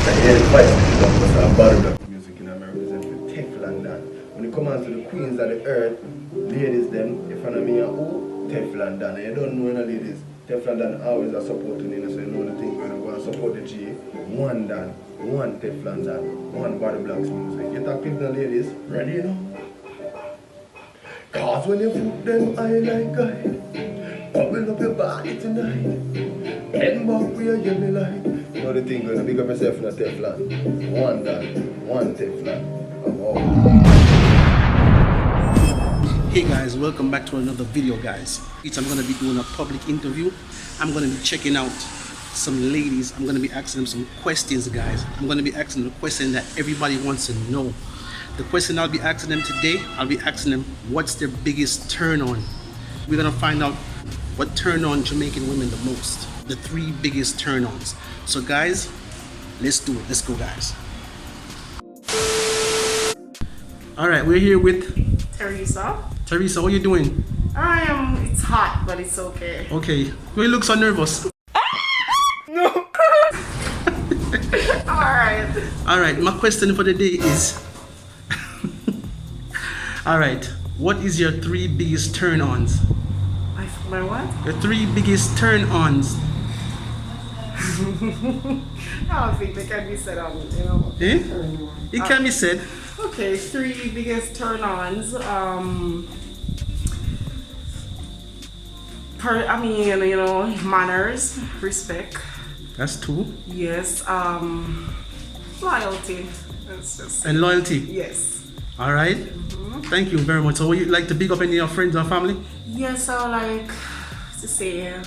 Yeah, the vice is a bottle of music in America represent for TeflonDon. When it comes on to the queens of the earth, ladies them, if I know me who, TeflonDon. And you don't know any ladies, TeflonDon always are supporting you, so you know the thing when you go and support the G. One Don, one TeflonDon, one Blacx music. You talk to the ladies, ready you know? Cause when you put them eye like guy, bubble up your body tonight. Head back where you me like. You know the thing, gonna big up yourself in a Teflon. One Don, one Teflon. Oh. Hey guys, welcome back to another video guys. I'm gonna be doing a public interview. I'm gonna be checking out some ladies. I'm gonna be asking them some questions guys. I'm gonna be asking them the question that everybody wants to know. The question I'll be asking them today, I'll be asking them what's their biggest turn on. We're gonna find out what turn on Jamaican women the most. The 3 biggest turn ons. So guys, let's do it. Let's go guys. Alright, we're here with Teresa. Teresa, what are you doing? It's hot, but it's okay. Okay, you look so nervous. No. Alright, my question for the day is alright, what is your 3 biggest turn ons? My what? Your 3 biggest turn ons. I don't think they can be said on, you know. Eh? It can be said. Okay, 3 biggest turn-ons. Manners, respect. That's 2. Yes. Loyalty. That's just. And loyalty. Yes. Alright. Thank you very much. So would you like to big up any of your friends or family? Yes, I would like to say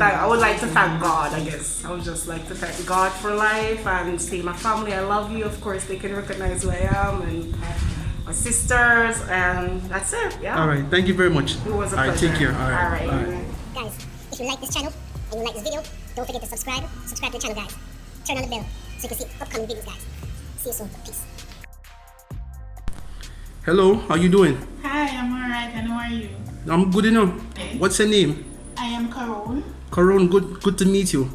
I would like to thank God, I guess. I would just like to thank God for life and say my family, I love you. Of course, they can recognize who I am and my sisters, and that's it. Yeah. All right. Thank you very much. It was a pleasure. pleasure. Take care. All right. All right. Guys, if you like this channel and you like this video, don't forget to subscribe. Subscribe to the channel, guys. Turn on the bell so you can see upcoming videos, guys. See you soon. Peace. Hello. How you doing? Hi, I'm alright, and how are you? I'm good enough. Okay. What's your name? I am Caron. Karon. Good to meet you.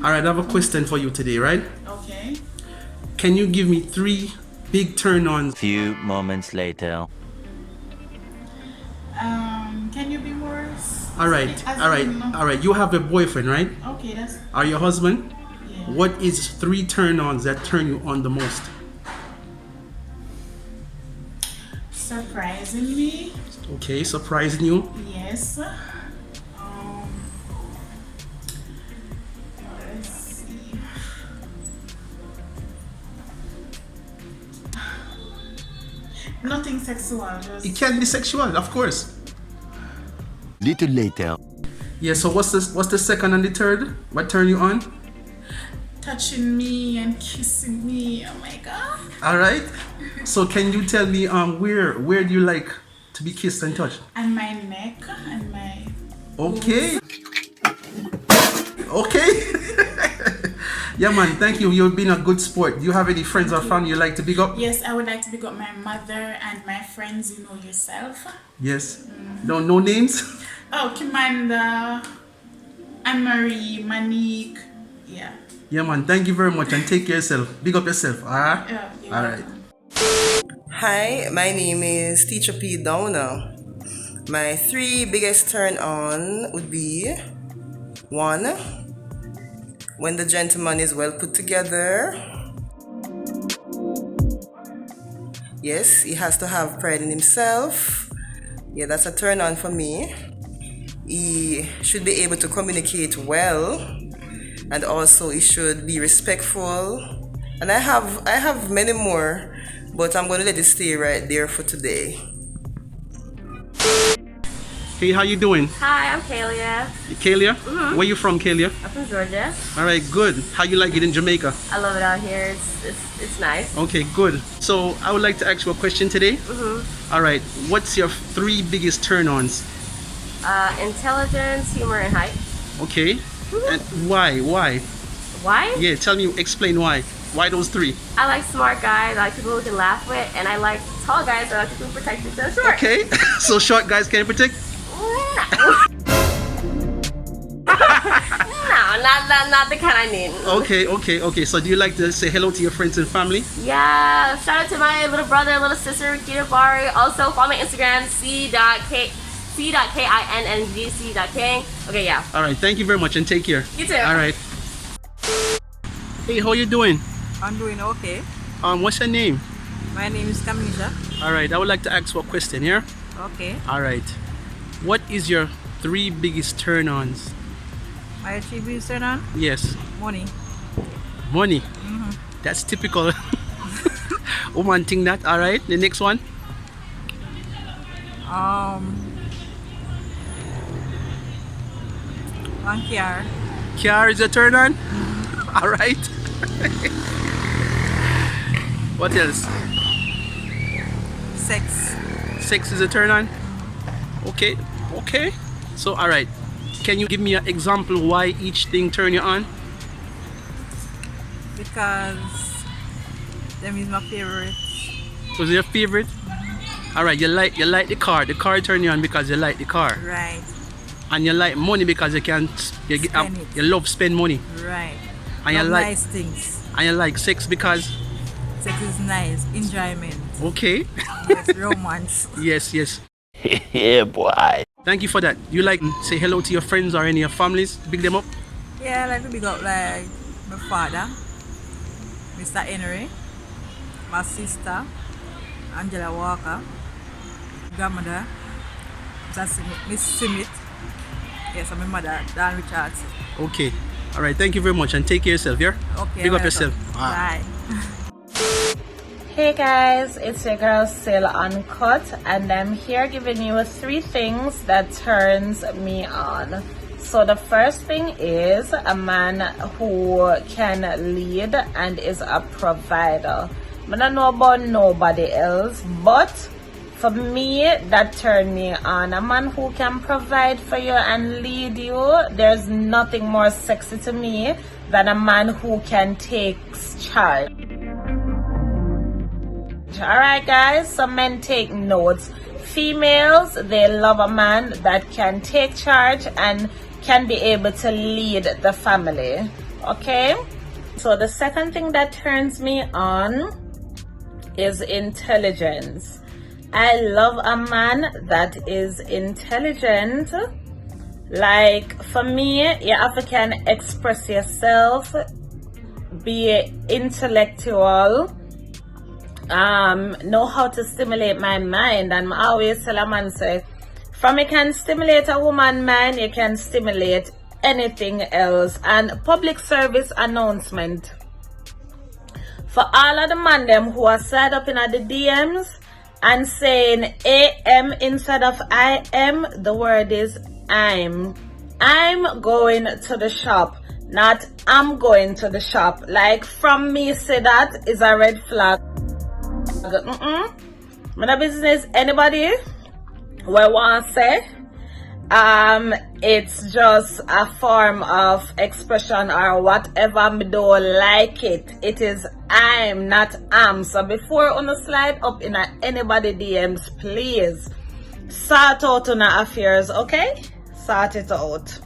All right. I have a question for you today, right? Okay. Can you give me 3 big turn-ons? Few moments later. Can you be more? All right. You have a boyfriend, right? Okay, that's Are your husband? yeah. What is 3 turn-ons that turn you on the most? Surprising me. Okay, surprising you. Yes. Let's see. Nothing sexual. Just It can be sexual, of course. Little later. Yeah. So what's the second and the third? What turn you on? touching me and kissing me. Oh my God. All right. So can you tell me where do you like to be kissed and touched? And my neck and my Okay. Okay. Yeah, man. Thank you. You've been a good sport. Do you have any friends or family you like to big up? Yes, I would like to pick up my mother and my friends. You know yourself. Yes. No names. Oh, Kimanda, Anne-Marie, Monique. Yeah. Yeah, man. Thank you very much and take care of yourself. Big up yourself. Alright. Yeah. All right. Hi, my name is Teacher P. Downer. My 3 biggest turn on would be 1, when the gentleman is well put together. Yes, he has to have pride in himself. Yeah, that's a turn on for me. He should be able to communicate well, and also he should be respectful. And I have many more, but I'm going to let it stay right there for today. Hey, how you doing? Hi, I'm Kalia. Kalia? Where you from, Kalia? I'm from Georgia. All right, good. How you like it in Jamaica? I love it out here. It's nice. Okay, good. So I would like to ask you a question today. All right, what's your 3 biggest turn-ons? Intelligence, humor, and height. Okay. And why? Why? Yeah, explain why. Why those 3? I like smart guys. I like people who can laugh with, and I like tall guys. I like people who protect themselves short. Okay. So short guys can protect? not the kind I mean. Okay. So do you like to say hello to your friends and family? Yeah, shout out to my little brother, little sister, Rikita Bari. Also follow my Instagram, c.kinnngc.k. Okay, yeah. All right, thank you very much and take care. You too. All right. Hey, how you doing? I'm doing okay. What's your name? My name is Kamisha. All right, I would like to ask you a question here. Okay. All right. What is your 3 biggest turn-ons? My 3 biggest turn-on? Yes. Money. Money. That's typical. Woman thing that. All right. The next one. One car. Car is a turn-on. All right. What else? Sex. Sex is a turn-on. Okay. So all right. Can you give me an example why each thing turn you on? Because them is my favorite. Was it your favorite? All right. You like the car. The car turn you on because you like the car. Right. And you like money because you love spend money. Right. And you like nice things. And you like sex because sex is nice, enjoyment. Okay. Yes, romance. Yes. Yeah, boy. Thank you for that. You like say hello to your friends or any of your families? Big them up? Yeah, I like to big up like my father, Mr. Henry, my sister, Angela Walker, grandmother, Miss Simit. Yes, and my mother, Dan Richards. Okay. All right. Thank you very much and take care of yourself, yeah? Okay. Big up yourself. Bye. Hey guys, it's your girl Still Uncut, and I'm here giving you 3 things that turns me on. So the first thing is a man who can lead and is a provider. I don't know about nobody else, but for me, that turned me on. A man who can provide for you and lead you, there's nothing more sexy to me than a man who can take charge. Alright guys, so men take notes. Females, they love a man that can take charge and can be able to lead the family. Okay? So the second thing that turns me on is intelligence. I love a man that is intelligent. Like for me, you have to can express yourself, be intellectual, know how to stimulate my mind. And I always tell a man say, from you can stimulate a woman mind, you can stimulate anything else. And public service announcement for all of the man them who are set up in the DMs and saying AM instead of I am, the word is I'm going to the shop, not I'm going to the shop. Like from me say that is a red flag. My business anybody what want to say it's just a form of expression or whatever. Me don't like it. It is I'm, not am. So before on the slide up in anybody DMs, please sort out on our affairs, okay? Sort it out.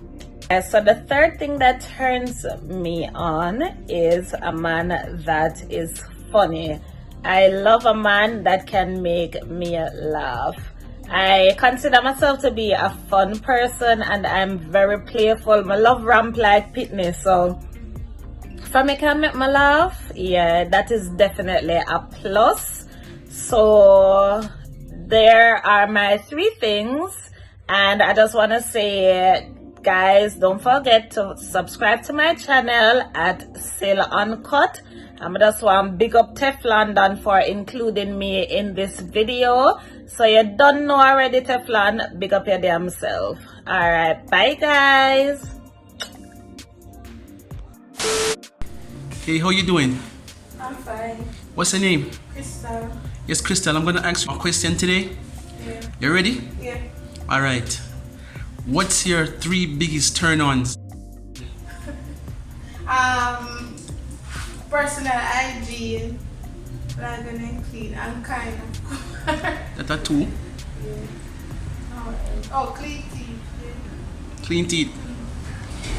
So the third thing that turns me on is a man that is funny. I love a man that can make me laugh. I consider myself to be a fun person and I'm very playful. I love ramp like Pitney, so if me can make me laugh, yeah, that is definitely a plus. So there are my 3 things, and I just want to say, guys, don't forget to subscribe to my channel at Still Uncut. I just want to big up TeflonDon for including me in this video. So you don't know already, Teflon, big up your damn self. Alright, bye guys. Hey, how you doing? I'm fine. What's your name? Crystal. Yes, Crystal, I'm going to ask you a question today. Yeah. You ready? Yeah. Alright. What's your 3 biggest turn-ons? Personal hygiene, like and clean and kind of. That are 2. Yeah. Oh, clean teeth. Yeah. Clean teeth.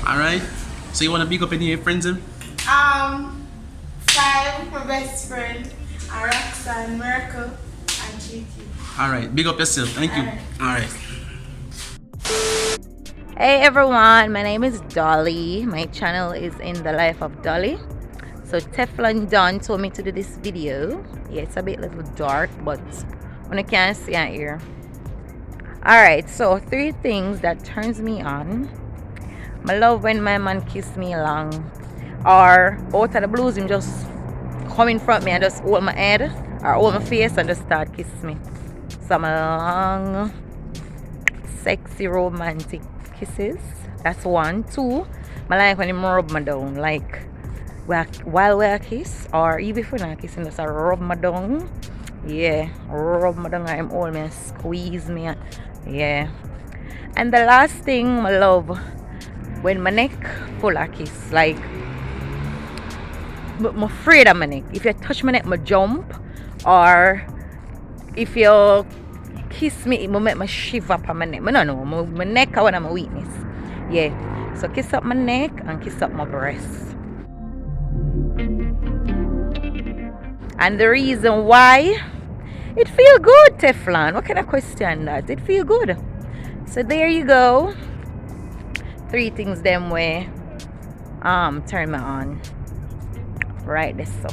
Alright? So you wanna big up any of your friends then? 5, my best friend, Roxanne, Miracle, and GT. Alright, big up yourself. Thank you. Alright. Hey everyone, my name is Dolly. My channel is In the Life of Dolly. So TeflonDon told me to do this video. Yeah, it's a bit little dark, but when you can't see it here. Alright, so 3 things that turns me on. I love when my man kiss me along, or out of the blues him just come in front of me and just hold my head or hold my face and just start kiss me. Some long, sexy, romantic kisses. That's 1. 2, I like when him rub me down, like while we kiss, or even if we're not kissing, just rub me down. Yeah, rub me down and him hold me and squeeze me. Yeah. And the last thing I love, when my neck full of kiss, like I'm afraid of my neck. If you touch my neck, I jump, or if you kiss me, it will make me shiver up on my neck. I don't know, my neck is one of my weakness. Yeah, so kiss up my neck and kiss up my breast. And the reason why, it feel good, Teflon. What kind of question that? It feel good. So there you go. 3 things them way turn me on. Right this so.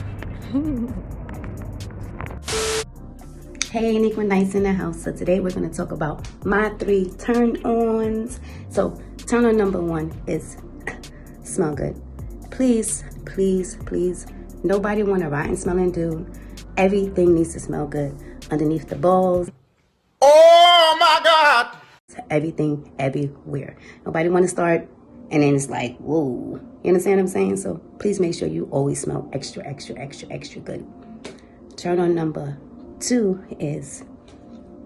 Hey, Enigma Nice in the house. So today we're going to talk about my 3 turn-ons. So turn on number 1 is smell good. Please, please, please. Nobody want a rotten smelling dude. Everything needs to smell good. Underneath the balls. Oh my God! Everything, everywhere. Nobody want to start and then it's like, whoa. You understand what I'm saying? So please make sure you always smell extra, extra, extra, extra good. Turn on number 2 is,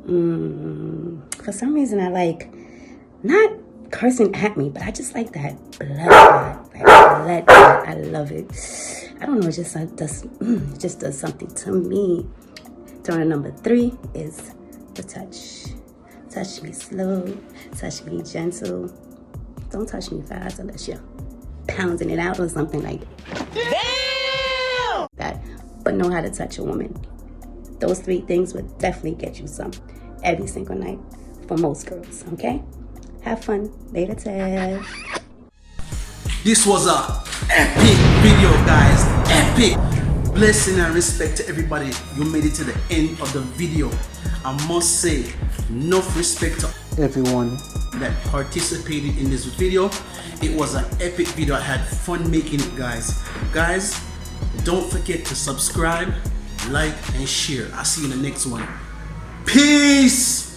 for some reason I like, not cursing at me, but I just like that blood. I love it. I don't know, it just does something to me. Turn on number 3 is the touch. Touch me slow, touch me gentle. Don't touch me fast unless you're pounding it out or something like that. But know how to touch a woman. Those 3 things would definitely get you some every single night for most girls, okay? Have fun. Later, Ted. This was a epic video, guys. Epic. Blessing and respect to everybody. You made it to the end of the video. I must say, enough respect to everyone that participated in this video. It was an epic video. I had fun making it, guys. Guys, don't forget to subscribe, like, and share. I'll see you in the next one. Peace.